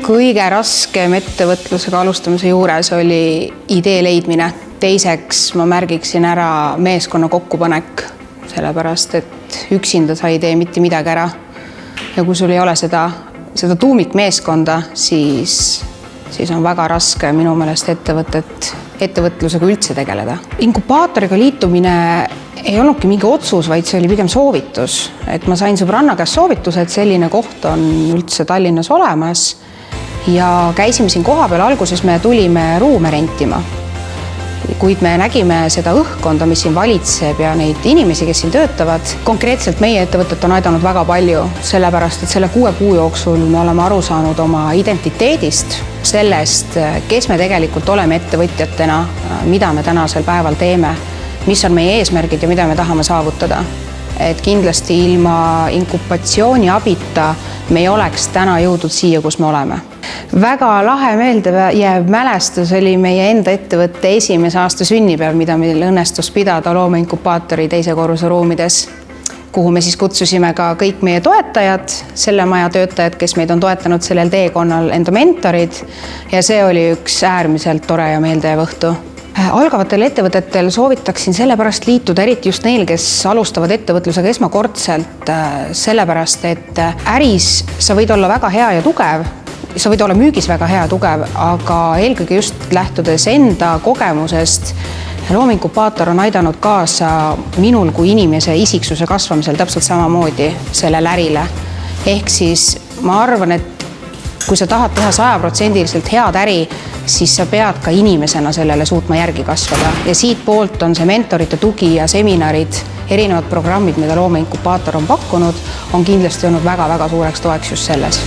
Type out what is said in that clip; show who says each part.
Speaker 1: Kõige raskem ettevõtlusega alustamise juures oli idee leidmine. Teiseks ma märgiksin ära meeskonna kokkupanek, sellepärast et üksinda sa ei tee mitte midagi ära. Ja kui sul ei ole seda tuumikmeeskonda, siis on väga raske minu meelest ettevõtlusega üldse tegeleda. Inkubaatoriga liitumine ei olnudki mingi otsus, vaid see oli pigem soovitus. Et ma sain sõbranna käest soovituse, et selline koht on üldse Tallinnas olemas. Ja käisime siin kohapeal, alguses me tulime ruume rentima. Kuid me nägime seda õhkkonda, mis siin valitseb ja neid inimesi, kes siin töötavad. Konkreetselt meie ettevõtet on aidanud väga palju, sellepärast et selle 6 kuu jooksul me oleme aru saanud oma identiteedist, sellest, kes me tegelikult oleme ettevõtjatena, mida me tänasel päeval teeme, mis on meie eesmärgid ja mida me tahame saavutada. Et kindlasti ilma inkubatsiooni abita me ei oleks täna jõudnud siia, kus me oleme. Väga lahe meelde jääv mälestus oli meie enda ettevõtte esimese aasta sünnipäev, mida meil õnnestus pidada loomeinkubaatori 2. korruse ruumides, kuhu me siis kutsusime ka kõik meie toetajad, selle maja töötajad, kes meid on toetanud sellel teekonnal, enda mentorid, ja see oli üks äärmiselt tore ja meeldejääv õhtu. Algavatel ettevõtetel soovitaksin sellepärast liituda, eriti just neil, kes alustavad ettevõtlusega esmakordselt, sellepärast, et äris sa võid olla väga hea ja tugev, sa võid olla müügis väga hea ja tugev, aga eelkõige just lähtudes enda kogemusest, loomeinkubaator on aidanud kaasa minul kui inimese isiksuse kasvamisel täpselt samamoodi sellele ärile. Ehk siis ma arvan, et kui sa tahad teha 100% head äri, siis sa pead ka inimesena sellele suutma järgi kasvada. Ja siit poolt on see mentorite tugi ja seminarid, erinevad programmid, mida loomeinkubaator on pakkunud, on kindlasti olnud väga-väga suureks toeks just selles.